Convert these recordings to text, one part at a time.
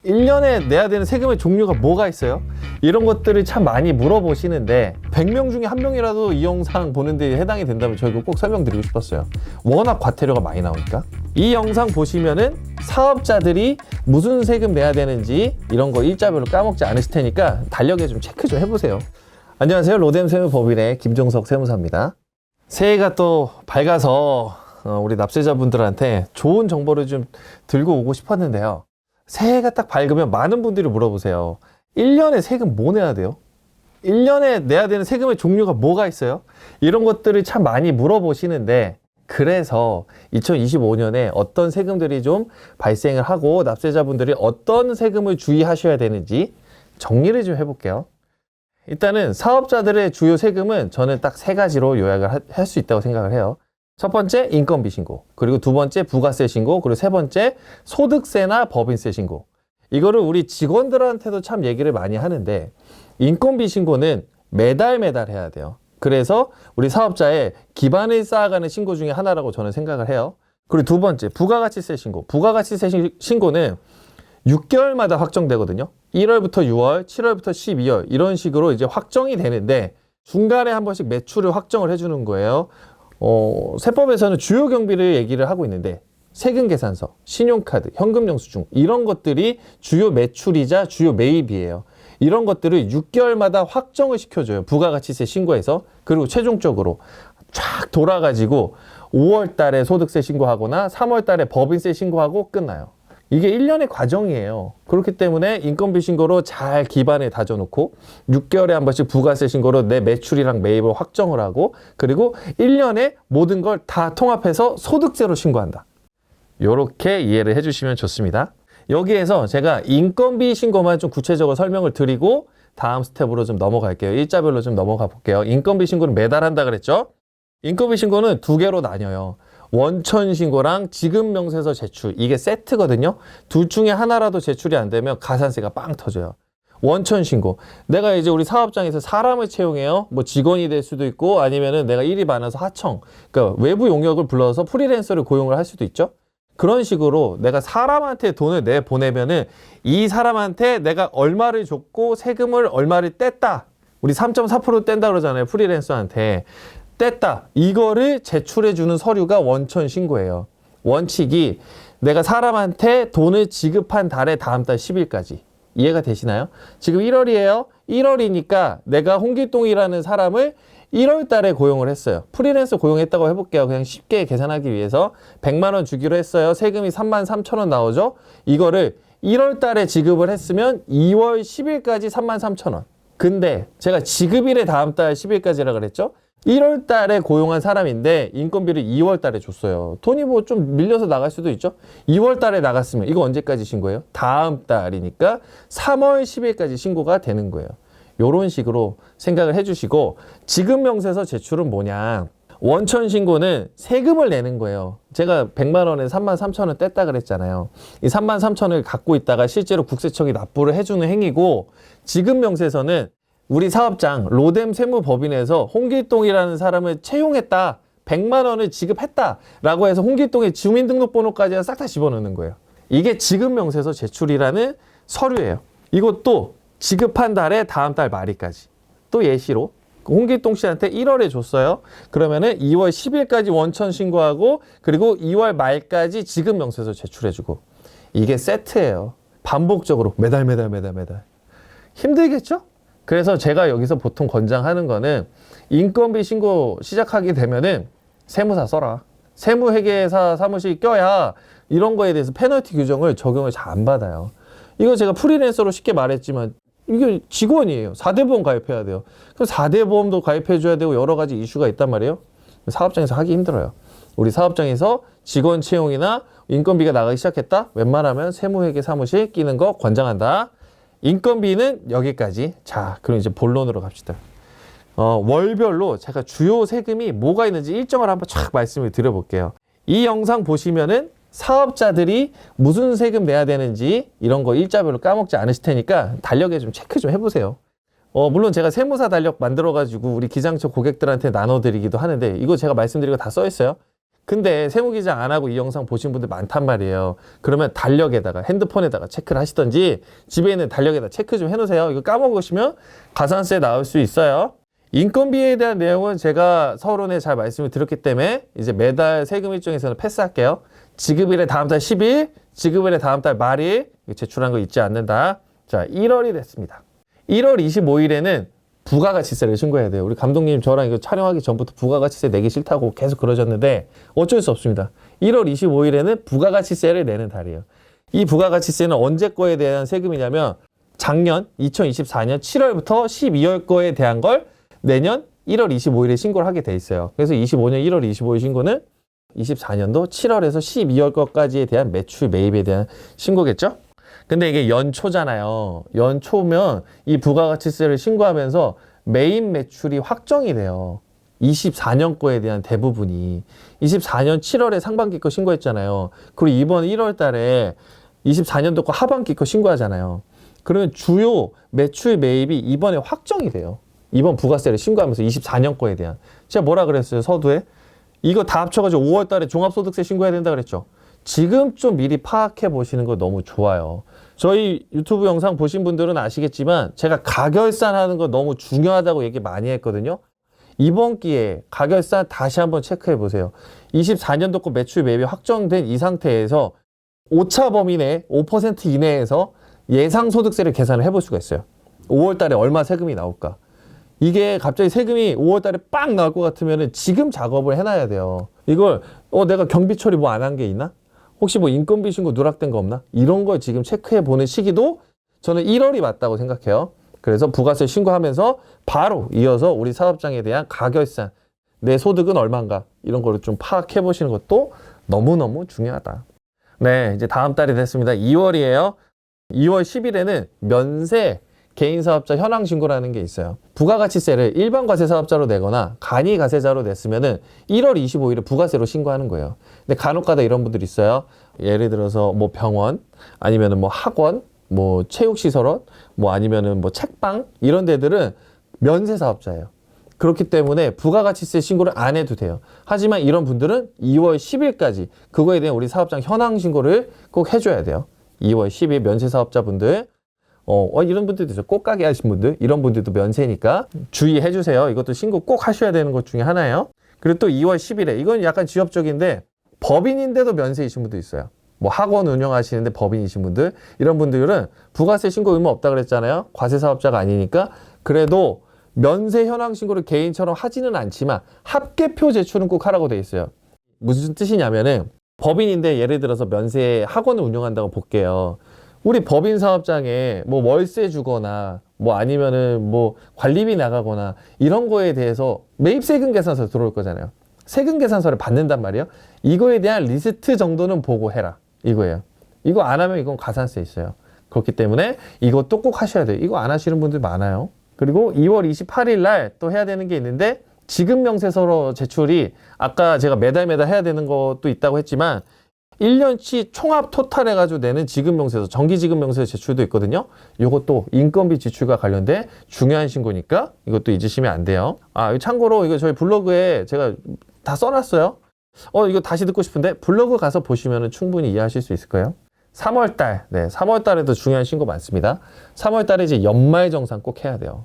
1년에 내야 되는 세금의 종류가 뭐가 있어요? 이런 것들을 참 많이 물어보시는데 100명 중에 1명이라도 이 영상 보는데 해당이 된다면 저희가 꼭 설명드리고 싶었어요. 워낙 과태료가 많이 나오니까. 이 영상 보시면은 사업자들이 무슨 세금 내야 되는지 이런 거 일자별로 까먹지 않으실 테니까 달력에 좀 체크 좀 해보세요. 안녕하세요. 로뎀 세무법인의 김종석 세무사입니다. 새해가 또 밝아서 우리 납세자분들한테 좋은 정보를 좀 들고 오고 싶었는데요. 새해가 딱 밝으면 많은 분들이 물어보세요. 1년에 세금 뭐 내야 돼요? 1년에 내야 되는 세금의 종류가 뭐가 있어요? 이런 것들을 참 많이 물어보시는데, 그래서 2025년에 어떤 세금들이 좀 발생을 하고 납세자분들이 어떤 세금을 주의하셔야 되는지 정리를 좀 해볼게요. 일단은 사업자들의 주요 세금은 저는 딱 세 가지로 요약을 할 수 있다고 생각을 해요. 첫 번째, 인건비 신고. 그리고 두 번째, 부가세 신고. 그리고 세 번째, 소득세나 법인세 신고. 이거를 우리 직원들한테도 참 얘기를 많이 하는데, 인건비 신고는 매달 해야 돼요. 그래서 우리 사업자의 기반을 쌓아가는 신고 중에 하나라고 저는 생각을 해요. 그리고 두 번째, 부가가치세 신고. 부가가치세 신고는 6개월마다 확정되거든요. 1월부터 6월, 7월부터 12월 이런 식으로 이제 확정이 되는데, 중간에 한 번씩 매출을 확정을 해주는 거예요. 세법에서는 주요 경비를 얘기를 하고 있는데, 세금계산서, 신용카드, 현금영수증 이런 것들이 주요 매출이자 주요 매입이에요. 이런 것들을 6개월마다 확정을 시켜줘요. 부가가치세 신고해서. 그리고 최종적으로 쫙 돌아가지고 5월 달에 소득세 신고하거나 3월 달에 법인세 신고하고 끝나요. 이게 1년의 과정이에요. 그렇기 때문에 인건비 신고로 잘 기반을 다져놓고 6개월에 한 번씩 부가세 신고로 내 매출이랑 매입을 확정을 하고, 그리고 1년에 모든 걸 다 통합해서 소득세로 신고한다. 이렇게 이해를 해주시면 좋습니다. 여기에서 제가 인건비 신고만 좀 구체적으로 설명을 드리고 다음 스텝으로 좀 넘어갈게요. 일자별로 좀 넘어가 볼게요. 인건비 신고는 매달 한다 그랬죠? 인건비 신고는 두 개로 나뉘어요. 원천 신고랑 지급 명세서 제출, 이게 세트거든요. 둘 중에 하나라도 제출이 안 되면 가산세가 빵 터져요. 원천 신고, 내가 이제 우리 사업장에서 사람을 채용해요. 뭐 직원이 될 수도 있고, 아니면은 내가 일이 많아서 하청, 그러니까 외부 용역을 불러서 프리랜서를 고용을 할 수도 있죠. 그런 식으로 내가 사람한테 돈을 내보내면은 이 사람한테 내가 얼마를 줬고 세금을 얼마를 뗐다. 우리 3.4% 뗀다 그러잖아요. 프리랜서한테. 뗐다. 이거를 제출해주는 서류가 원천 신고예요. 원칙이 내가 사람한테 돈을 지급한 달의 다음 달 10일까지. 이해가 되시나요? 지금 1월이에요. 1월이니까 내가 홍길동이라는 사람을 1월 달에 고용을 했어요. 프리랜서 고용했다고 해볼게요. 그냥 쉽게 계산하기 위해서 100만 원 주기로 했어요. 세금이 33,000원 나오죠. 이거를 1월 달에 지급을 했으면 2월 10일까지 33,000원. 근데 제가 지급일에 다음 달 10일까지라 그랬죠. 1월 달에 고용한 사람인데 인건비를 2월 달에 줬어요. 돈이 뭐 좀 밀려서 나갈 수도 있죠. 2월 달에 나갔으면 이거 언제까지 신고해요? 다음 달이니까 3월 10일까지 신고가 되는 거예요. 요런 식으로 생각을 해주시고, 지급 명세서 제출은 뭐냐? 원천 신고는 세금을 내는 거예요. 제가 100만 원에 33,000원 뗐다 그랬잖아요. 이 33,000원을 갖고 있다가 실제로 국세청이 납부를 해주는 행위고, 지급 명세서는 우리 사업장 로뎀 세무법인에서 홍길동이라는 사람을 채용했다, 100만 원을 지급했다라고 해서 홍길동의 주민등록번호까지 싹 다 집어넣는 거예요. 이게 지급 명세서 제출이라는 서류예요. 이것도 지급한 달에 다음 달 말일까지. 또 예시로 홍길동 씨한테 1월에 줬어요. 그러면은 2월 10일까지 원천 신고하고, 그리고 2월 말까지 지급 명세서 제출해주고. 이게 세트예요. 반복적으로 매달. 힘들겠죠? 그래서 제가 여기서 보통 권장하는 거는, 인건비 신고 시작하게 되면은 세무사 써라. 세무회계사 사무실 껴야 이런 거에 대해서 페널티 규정을 적용을 잘 안 받아요. 이거 제가 프리랜서로 쉽게 말했지만 이게 직원이에요. 4대 보험 가입해야 돼요. 그럼 4대 보험도 가입해줘야 되고 여러 가지 이슈가 있단 말이에요. 사업장에서 하기 힘들어요. 우리 사업장에서 직원 채용이나 인건비가 나가기 시작했다? 웬만하면 세무회계 사무실 끼는 거 권장한다. 인건비는 여기까지. 자, 그럼 이제 본론으로 갑시다. 월별로 제가 주요 세금이 뭐가 있는지 일정을 한번 쫙 말씀을 드려볼게요. 이 영상 보시면은 사업자들이 무슨 세금 내야 되는지 이런 거 일자별로 까먹지 않으실 테니까 달력에 좀 체크 좀 해보세요. 물론 제가 세무사 달력 만들어가지고 우리 기장처 고객들한테 나눠드리기도 하는데, 이거 제가 말씀드린 거 다 써있어요. 근데 세무기장 안 하고 이 영상 보신 분들 많단 말이에요. 그러면 달력에다가 핸드폰에다가 체크를 하시던지 집에 있는 달력에다 체크 좀 해놓으세요. 이거 까먹으시면 가산세 나올 수 있어요. 인건비에 대한 내용은 제가 서론에 잘 말씀을 드렸기 때문에 이제 매달 세금 일정에서는 패스할게요. 지급일에 다음 달 10일, 지급일에 다음 달 말일 제출한 거 잊지 않는다. 자, 1월이 됐습니다. 1월 25일에는 부가가치세를 신고해야 돼요. 우리 감독님 저랑 이거 촬영하기 전부터 부가가치세 내기 싫다고 계속 그러셨는데 어쩔 수 없습니다. 1월 25일에는 부가가치세를 내는 달이에요. 이 부가가치세는 언제 거에 대한 세금이냐면 작년 2024년 7월부터 12월 거에 대한 걸 내년 1월 25일에 신고를 하게 돼 있어요. 그래서 25년 1월 25일 신고는 24년도 7월에서 12월 거까지에 대한 매출 매입에 대한 신고겠죠? 근데 이게 연초잖아요. 연초면 이 부가가치세를 신고하면서 매입 매출이 확정이 돼요. 24년 거에 대한 대부분이. 24년 7월에 상반기 거 신고했잖아요. 그리고 이번 1월 달에 24년도 거 하반기 거 신고하잖아요. 그러면 주요 매출 매입이 이번에 확정이 돼요. 이번 부가세를 신고하면서 24년 거에 대한. 제가 뭐라 그랬어요, 서두에? 이거 다 합쳐가지고 5월 달에 종합소득세 신고해야 된다 그랬죠. 지금 좀 미리 파악해 보시는 거 너무 좋아요. 저희 유튜브 영상 보신 분들은 아시겠지만 제가 가결산하는 거 너무 중요하다고 얘기 많이 했거든요. 이번 기회에 가결산 다시 한번 체크해 보세요. 24년도 거 매출 매입이 확정된 이 상태에서 오차 범위 내 5% 이내에서 예상 소득세를 계산을 해볼 수가 있어요. 5월 달에 얼마 세금이 나올까? 이게 갑자기 세금이 5월 달에 빵 나올 것 같으면 지금 작업을 해놔야 돼요. 이걸 내가 경비 처리 뭐 안 한 게 있나? 혹시 뭐 인건비 신고 누락된 거 없나? 이런 걸 지금 체크해 보는 시기도 저는 1월이 맞다고 생각해요. 그래서 부가세 신고하면서 바로 이어서 우리 사업장에 대한 가결산, 내 소득은 얼마인가 이런 거를 좀 파악해 보시는 것도 너무너무 중요하다. 네, 이제 다음 달이 됐습니다. 2월이에요. 2월 10일에는 면세 개인사업자 현황신고라는 게 있어요. 부가가치세를 일반 과세사업자로 내거나 간이가세자로 냈으면은 1월 25일에 부가세로 신고하는 거예요. 근데 간혹가다 이런 분들이 있어요. 예를 들어서 뭐 병원, 아니면은 뭐 학원, 뭐 체육시설원, 뭐 아니면은 뭐 책방 이런 데들은 면세사업자예요. 그렇기 때문에 부가가치세 신고를 안 해도 돼요. 하지만 이런 분들은 2월 10일까지 그거에 대한 우리 사업장 현황신고를 꼭 해줘야 돼요. 2월 10일 면세사업자분들. 이런 분들도 있어요. 꽃가게 하신 분들, 이런 분들도 면세니까 주의해 주세요. 이것도 신고 꼭 하셔야 되는 것 중에 하나예요. 그리고 또 2월 10일에, 이건 약간 지엽적인데 법인인데도 면세이신 분도 있어요. 뭐 학원 운영하시는데 법인이신 분들, 이런 분들은 부가세 신고 의무 없다 그랬잖아요. 과세사업자가 아니니까. 그래도 면세 현황 신고를 개인처럼 하지는 않지만 합계표 제출은 꼭 하라고 돼 있어요. 무슨 뜻이냐면은 법인인데 예를 들어서 면세 학원을 운영한다고 볼게요. 우리 법인 사업장에 뭐 월세 주거나 뭐 아니면은 뭐 관리비 나가거나 이런 거에 대해서 매입세금 계산서 들어올 거잖아요. 세금 계산서를 받는단 말이에요. 이거에 대한 리스트 정도는 보고 해라. 이거예요. 이거 안 하면 이건 가산세 있어요. 그렇기 때문에 이것도 꼭 하셔야 돼요. 이거 안 하시는 분들 많아요. 그리고 2월 28일 날 또 해야 되는 게 있는데 지급명세서로 제출이 아까 제가 매달 해야 되는 것도 있다고 했지만 1년치 총합 토탈 해가지고 내는 지급명세서, 정기지급명세서 제출도 있거든요. 이것도 인건비 지출과 관련된 중요한 신고니까 이것도 잊으시면 안 돼요. 참고로 이거 저희 블로그에 제가 다 써놨어요. 이거 다시 듣고 싶은데 블로그 가서 보시면 충분히 이해하실 수 있을 거예요. 3월달, 네, 3월달에도 중요한 신고 많습니다. 3월달에 이제 연말정산 꼭 해야 돼요.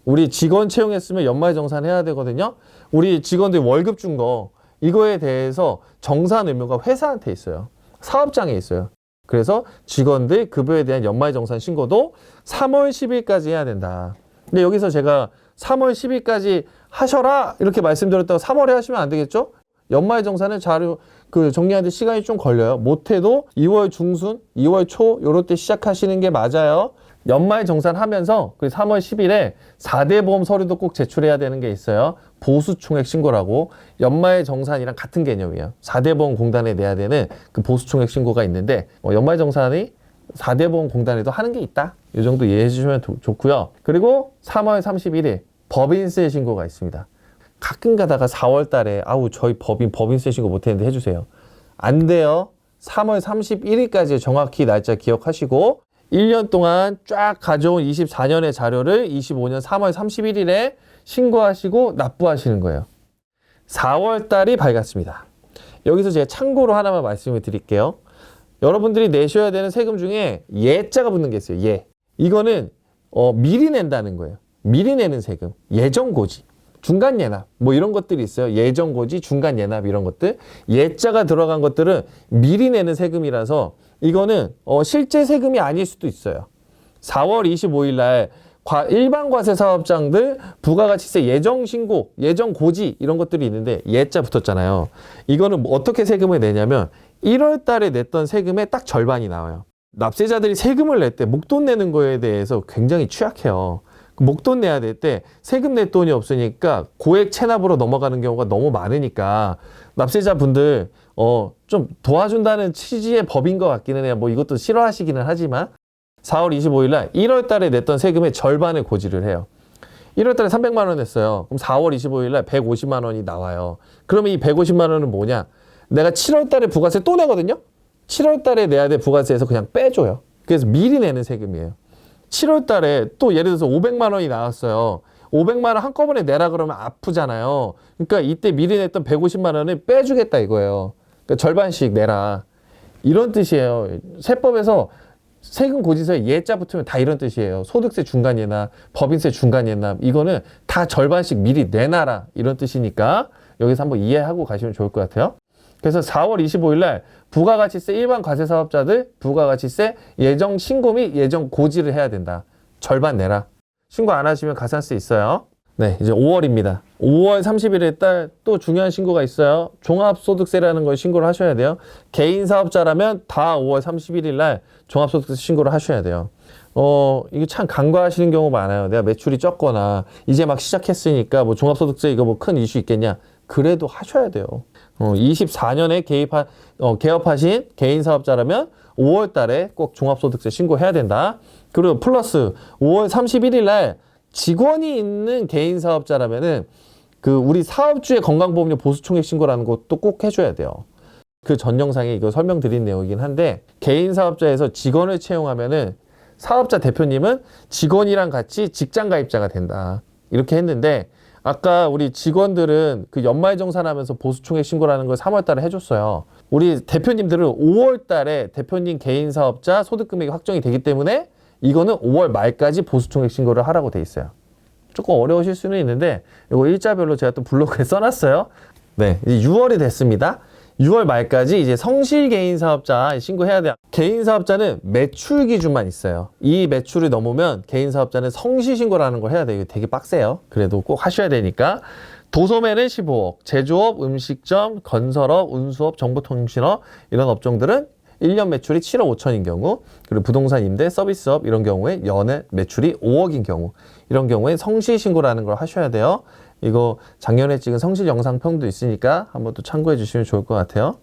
우리 직원 채용했으면 연말정산 해야 되거든요. 우리 직원들 월급 준 거, 이거에 대해서 정산 의무가 회사한테 있어요. 사업장에 있어요. 그래서 직원들 급여에 대한 연말정산 신고도 3월 10일까지 해야 된다. 근데 여기서 제가 3월 10일까지 하셔라 이렇게 말씀드렸다고 3월에 하시면 안 되겠죠? 연말정산은 자료 정리하는데 시간이 좀 걸려요. 못해도 2월 중순, 2월 초 요럴 때 시작하시는 게 맞아요. 연말정산 하면서 3월 10일에 4대 보험 서류도 꼭 제출해야 되는 게 있어요. 보수총액 신고라고 연말정산이랑 같은 개념이에요. 4대 보험 공단에 내야 되는 그 보수총액 신고가 있는데 연말정산이 4대 보험 공단에도 하는 게 있다. 이 정도 이해해 주시면 좋고요. 그리고 3월 31일 법인세 신고가 있습니다. 가끔 가다가 4월 달에 저희 법인세 신고 못했는데 해주세요. 안 돼요. 3월 31일까지 정확히 날짜 기억하시고 1년 동안 쫙 가져온 24년의 자료를 25년 3월 31일에 신고하시고 납부하시는 거예요. 4월 달이 밝았습니다. 여기서 제가 참고로 하나만 말씀을 드릴게요. 여러분들이 내셔야 되는 세금 중에 예자가 붙는 게 있어요. 예. 이거는 미리 낸다는 거예요. 미리 내는 세금. 예정고지. 중간예납. 뭐 이런 것들이 있어요. 예정고지, 중간예납 이런 것들. 예자가 들어간 것들은 미리 내는 세금이라서 이거는 실제 세금이 아닐 수도 있어요. 4월 25일 날 일반 과세 사업장들 부가가치세 예정 신고, 예정 고지 이런 것들이 있는데 예자 붙었잖아요. 이거는 뭐 어떻게 세금을 내냐면 1월 달에 냈던 세금의 딱 절반이 나와요. 납세자들이 세금을 낼 때 목돈 내는 거에 대해서 굉장히 취약해요. 목돈 내야 될 때 세금 낼 돈이 없으니까 고액 체납으로 넘어가는 경우가 너무 많으니까 납세자분들 좀 도와준다는 취지의 법인 것 같기는 해요. 뭐 이것도 싫어하시기는 하지만 4월 25일 날 1월 달에 냈던 세금의 절반을 고지를 해요. 1월 달에 300만 원 냈어요. 그럼 4월 25일 날 150만 원이 나와요. 그러면 이 150만 원은 뭐냐? 내가 7월 달에 부가세 또 내거든요? 7월 달에 내야 될 부가세에서 그냥 빼줘요. 그래서 미리 내는 세금이에요. 7월 달에 또 예를 들어서 500만 원이 나왔어요. 500만 원 한꺼번에 내라 그러면 아프잖아요. 그러니까 이때 미리 냈던 150만 원을 빼주겠다 이거예요. 그러니까 절반씩 내라. 이런 뜻이에요. 세법에서 세금 고지서에 예자 붙으면 다 이런 뜻이에요. 소득세 중간예납, 법인세 중간예납 이거는 다 절반씩 미리 내놔라 이런 뜻이니까 여기서 한번 이해하고 가시면 좋을 것 같아요. 그래서 4월 25일 날 부가가치세 일반 과세 사업자들 부가가치세 예정 신고 및 예정 고지를 해야 된다. 절반 내라. 신고 안 하시면 가산세 있어요. 네, 이제 5월입니다. 5월 31일 달 또 중요한 신고가 있어요. 종합소득세라는 걸 신고를 하셔야 돼요. 개인 사업자라면 다 5월 31일 날 종합소득세 신고를 하셔야 돼요. 이게 참 간과하시는 경우 많아요. 내가 매출이 적거나 이제 막 시작했으니까 뭐 종합소득세 이거 뭐 큰 이슈 있겠냐? 그래도 하셔야 돼요. 24년에 개업하신 개인 사업자라면 5월 달에 꼭 종합소득세 신고해야 된다. 그리고 플러스 5월 31일 날 직원이 있는 개인 사업자라면은 우리 사업주의 건강보험료 보수총액 신고라는 것도 꼭 해줘야 돼요. 그 전 영상에 이거 설명드린 내용이긴 한데 개인 사업자에서 직원을 채용하면은 사업자 대표님은 직원이랑 같이 직장 가입자가 된다. 이렇게 했는데 아까 우리 직원들은 그 연말정산하면서 보수총액 신고라는 걸 3월 달에 해줬어요. 우리 대표님들은 5월 달에 대표님 개인 사업자 소득금액이 확정이 되기 때문에 이거는 5월 말까지 보수총액 신고를 하라고 돼 있어요. 조금 어려우실 수는 있는데 이거 일자별로 제가 또 블로그에 써놨어요. 네, 이제 6월이 됐습니다. 6월 말까지 이제 성실 개인 사업자 신고해야 돼요. 개인 사업자는 매출 기준만 있어요. 이 매출을 넘으면 개인 사업자는 성실 신고라는 걸 해야 돼요. 이거 되게 빡세요. 그래도 꼭 하셔야 되니까. 도소매는 15억, 제조업, 음식점, 건설업, 운수업, 정보통신업 이런 업종들은 1년 매출이 7억 5천인 경우, 그리고 부동산 임대, 서비스업 이런 경우에 연애 매출이 5억인 경우, 이런 경우에 성실 신고라는 걸 하셔야 돼요. 이거 작년에 찍은 성실 영상평도 있으니까 한번 또 참고해 주시면 좋을 것 같아요.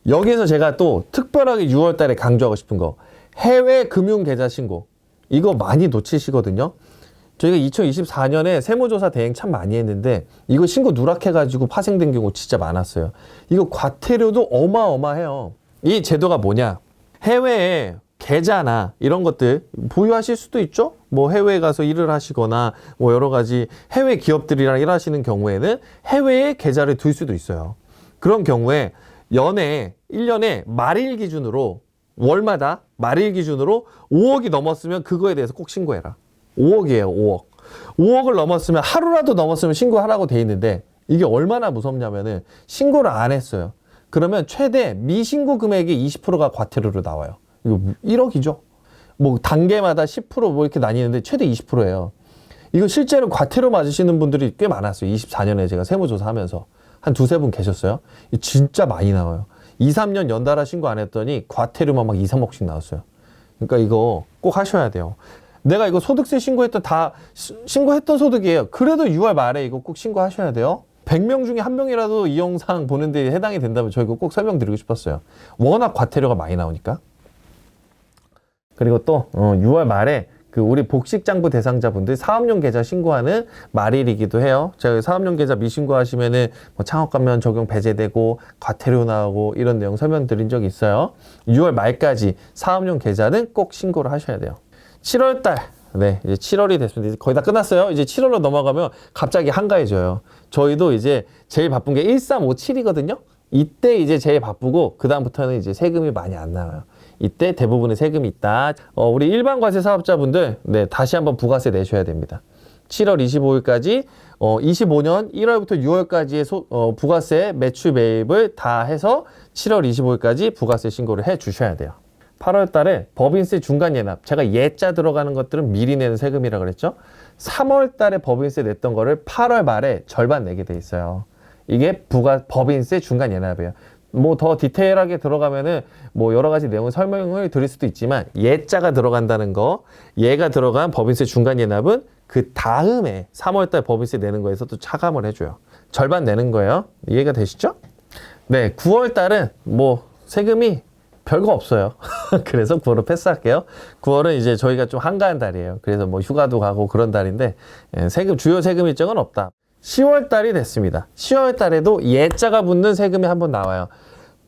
여기서 제가 또 특별하게 6월 달에 강조하고 싶은 거, 해외 금융계좌 신고. 이거 많이 놓치시거든요. 저희가 2024년에 세무조사 대행 참 많이 했는데 이거 신고 누락해가지고 파생된 경우 진짜 많았어요. 이거 과태료도 어마어마해요. 이 제도가 뭐냐? 해외에 계좌나 이런 것들 보유하실 수도 있죠? 뭐 해외에 가서 일을 하시거나 뭐 여러 가지 해외 기업들이랑 일하시는 경우에는 해외에 계좌를 둘 수도 있어요. 그런 경우에 연에 1년에 말일 기준으로 월마다 말일 기준으로 5억이 넘었으면 그거에 대해서 꼭 신고해라. 5억이에요, 5억. 5억을 넘었으면 하루라도 넘었으면 신고하라고 돼 있는데 이게 얼마나 무섭냐면은 신고를 안 했어요. 그러면 최대 미신고 금액의 20%가 과태료로 나와요. 이거 1억이죠. 뭐 단계마다 10%뭐 이렇게 나뉘는데 최대 20%예요. 이거 실제로 과태료 맞으시는 분들이 꽤 많았어요. 24년에 제가 세무조사 하면서 한 두세 분 계셨어요. 진짜 많이 나와요. 2, 3년 연달아 신고 안 했더니 과태료만 막 2, 3억씩 나왔어요. 그러니까 이거 꼭 하셔야 돼요. 내가 이거 소득세 신고했던 소득이에요. 그래도 6월 말에 이거 꼭 신고하셔야 돼요. 100명 중에 1명이라도 이 영상 보는데 해당이 된다면 저희가 꼭 설명드리고 싶었어요. 워낙 과태료가 많이 나오니까. 그리고 또 6월 말에 우리 복식장부 대상자분들 사업용 계좌 신고하는 말일이기도 해요. 제가 사업용 계좌 미신고하시면은 뭐 창업감면 적용 배제되고 과태료 나오고 이런 내용 설명드린 적이 있어요. 6월 말까지 사업용 계좌는 꼭 신고를 하셔야 돼요. 7월 달. 네, 이제 7월이 됐습니다. 이제 거의 다 끝났어요. 이제 7월로 넘어가면 갑자기 한가해져요. 저희도 이제 제일 바쁜 게 1357이거든요. 이때 이제 제일 바쁘고 그다음부터는 이제 세금이 많이 안 나와요. 이때 대부분의 세금이 있다. 우리 일반 과세 사업자분들 네, 다시 한번 부가세 내셔야 됩니다. 7월 25일까지 25년 1월부터 6월까지의 부가세 매출 매입을 다 해서 7월 25일까지 부가세 신고를 해 주셔야 돼요. 8월 달에 법인세 중간 예납, 제가 예자 들어가는 것들은 미리 내는 세금이라 그랬죠. 3월 달에 법인세 냈던 거를 8월 말에 절반 내게 돼 있어요. 이게 법인세 중간 예납이에요. 뭐 더 디테일하게 들어가면은 뭐 여러 가지 내용 설명을 드릴 수도 있지만 예자가 들어간다는 거, 얘가 들어간 법인세 중간 예납은 그 다음에 3월달 법인세 내는 거에서 또 차감을 해줘요. 절반 내는 거예요. 이해가 되시죠? 네, 9월달은 뭐 세금이 별거 없어요. 그래서 9월은 패스할게요. 9월은 이제 저희가 좀 한가한 달이에요. 그래서 뭐 휴가도 가고 그런 달인데 주요 세금 일정은 없다. 10월 달이 됐습니다. 10월 달에도 예자가 붙는 세금이 한번 나와요.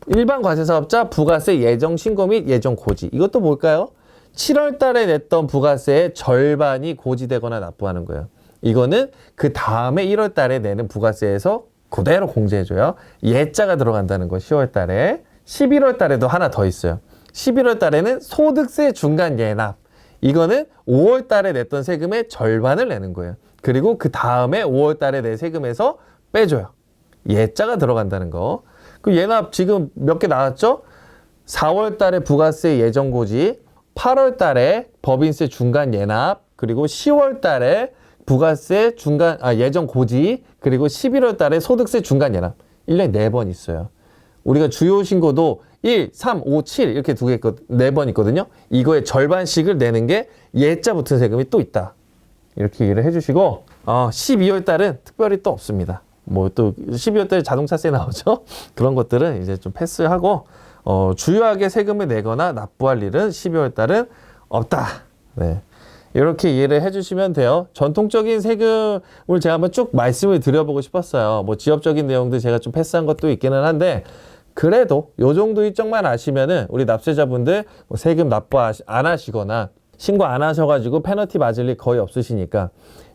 일반 과세사업자 부가세 예정 신고 및 예정 고지. 이것도 뭘까요? 7월 달에 냈던 부가세의 절반이 고지되거나 납부하는 거예요. 이거는 그 다음에 1월 달에 내는 부가세에서 그대로 공제해줘요. 예자가 들어간다는 거 10월 달에. 11월 달에도 하나 더 있어요. 11월 달에는 소득세 중간 예납. 이거는 5월 달에 냈던 세금의 절반을 내는 거예요. 그리고 그 다음에 5월 달에 내 세금에서 빼줘요. 예자가 들어간다는 거. 그 예납 지금 몇 개 나왔죠? 4월 달에 부가세 예정 고지, 8월 달에 법인세 중간 예납, 그리고 10월 달에 부가세 예정 고지, 그리고 11월 달에 소득세 중간 예납. 1년에 4번 있어요. 우리가 주요 신고도 1, 3, 5, 7 이렇게 4번 있거든요. 이거의 절반씩을 내는 게 예자 붙은 세금이 또 있다. 이렇게 이해를 해주시고 12월 달은 특별히 또 없습니다. 뭐 또 12월 달에 자동차세 나오죠. 그런 것들은 이제 좀 패스하고 주요하게 세금을 내거나 납부할 일은 12월 달은 없다. 네. 이렇게 이해를 해주시면 돼요. 전통적인 세금을 제가 한번 쭉 말씀을 드려보고 싶었어요. 뭐 지역적인 내용들 제가 좀 패스한 것도 있기는 한데 그래도 요 정도 일정만 아시면은 우리 납세자분들 뭐 세금 납부 안 하시거나 신고 안 하셔가지고 페널티 맞을 일 거의 없으시니까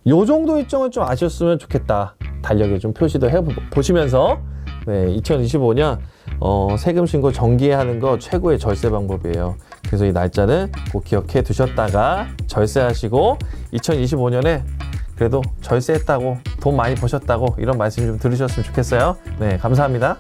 요 정도 일정은 좀 아셨으면 좋겠다. 달력에 좀 표시도 해보시면서 네, 2025년 세금 신고 정기하는 거 최고의 절세 방법이에요. 그래서 이 날짜는 꼭 기억해 두셨다가 절세하시고 2025년에 그래도 절세했다고 돈 많이 버셨다고 이런 말씀 좀 들으셨으면 좋겠어요. 네, 감사합니다.